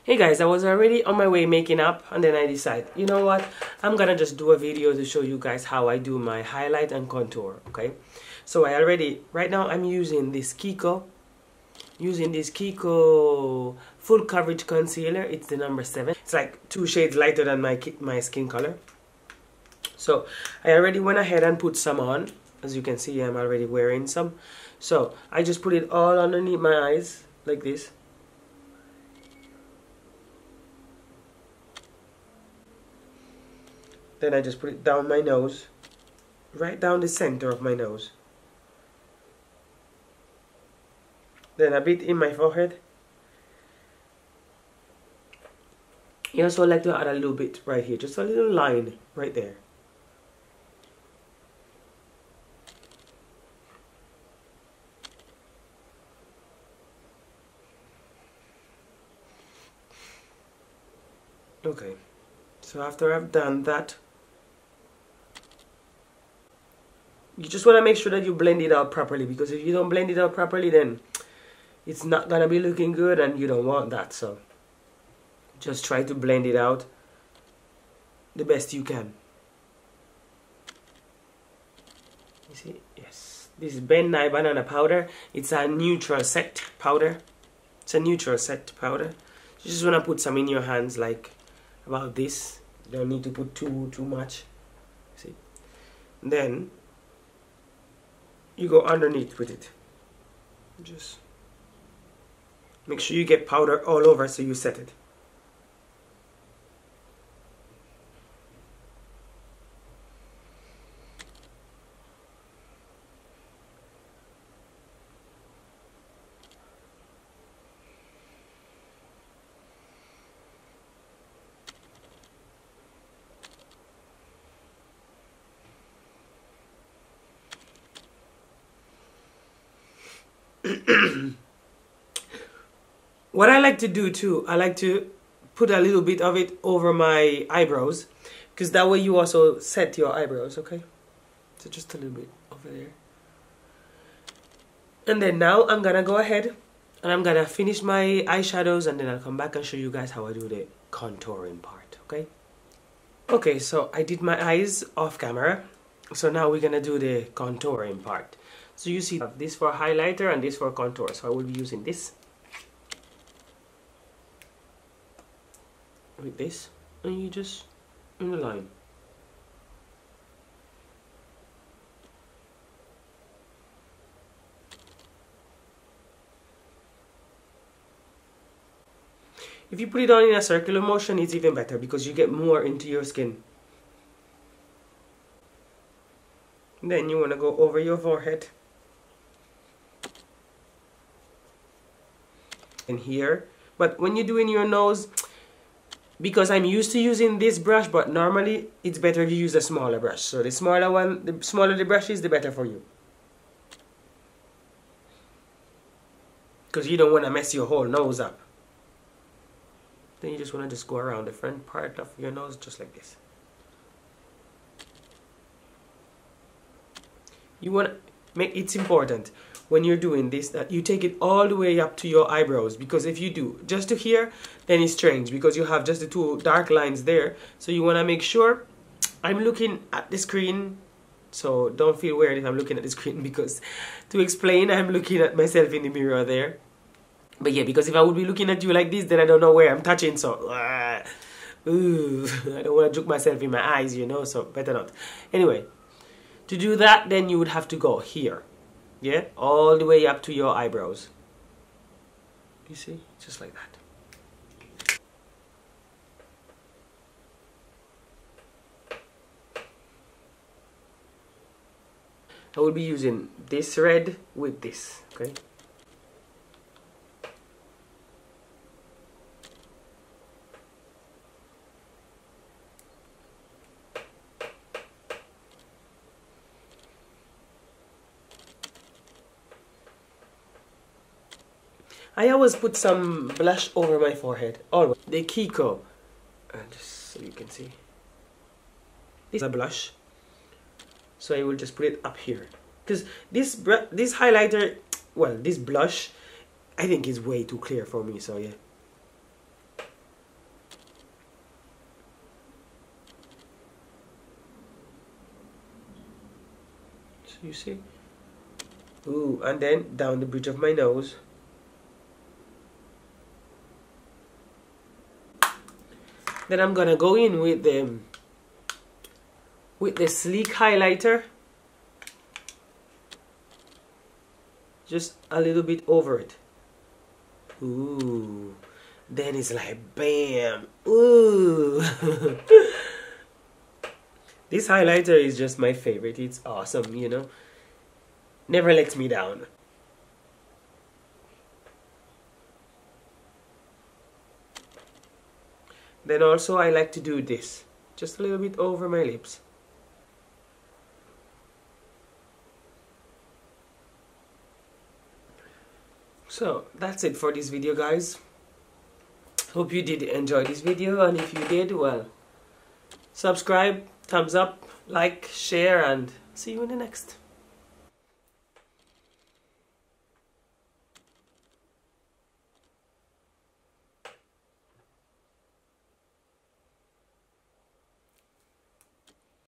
Hey guys, I was already on my way making up, and then I decided, you know what, I'm gonna just do a video to show you guys how I do my highlight and contour. Okay, so right now I'm using this Kiko full coverage concealer. It's the number 7. It's like 2 shades lighter than my skin color. So I already went ahead and put some on. As you can see, I'm already wearing some. So I just put it all underneath my eyes like this. Then I just put it down my nose, right down the center of my nose. Then a bit in my forehead. You also like to add a little bit right here, just a little line right there. Okay, so after I've done that, you just want to make sure that you blend it out properly, because if you don't blend it out properly, then it's not gonna be looking good, and you don't want that. So just try to blend it out the best you can. You see? Yes, this is Ben Nye banana powder. It's a neutral set powder. It's a neutral set powder. You just want to put some in your hands, like about this. You don't need to put too much. See? And then you go underneath with it. Just make sure you get powder all over so you set it. What I like to do too, I like to put a little bit of it over my eyebrows, because that way you also set your eyebrows, okay? So just a little bit over there. And then now I'm gonna go ahead and I'm gonna finish my eyeshadows, and then I'll come back and show you guys how I do the contouring part, okay? Okay, so I did my eyes off camera. So now we're gonna do the contouring part. So you see this for highlighter and this for contour. So I will be using this with this, and you just in the line. If you put it on in a circular motion, it's even better because you get more into your skin. Then you want to go over your forehead and here. But when you're doing your nose, because I'm used to using this brush, but normally it's better if you use a smaller brush. So the smaller one, the smaller the brush is, the better for you, because you don't want to mess your whole nose up. Then you just want to go around the front part of your nose just like this. You want to make, it's important when you're doing this that you take it all the way up to your eyebrows, because if you do just to here, then it's strange because you have just the 2 dark lines there. So you want to make sure, I'm looking at the screen, so don't feel weird if I'm looking at the screen, because to explain, I'm looking at myself in the mirror there. But yeah, because if I would be looking at you like this, then I don't know where I'm touching, so ooh, I don't want to juke myself in my eyes, you know, so better not. Anyway, to do that, then you would have to go here, yeah, all the way up to your eyebrows. You see, just like that. I will be using this red with this, okay? I always put some blush over my forehead, always. The Kiko, just so you can see. This is a blush, so I will just put it up here, because this highlighter, well, this blush, I think is way too clear for me. So yeah, You see? Ooh, and then down the bridge of my nose. Then I'm gonna go in with the sleek highlighter. Just a little bit over it. Ooh. Then it's like bam. Ooh. This highlighter is just my favorite. It's awesome, you know. Never lets me down. Then also I like to do this. Just a little bit over my lips. So that's it for this video, guys. Hope you did enjoy this video, and if you did, well, subscribe, thumbs up, like, share, and see you in the next.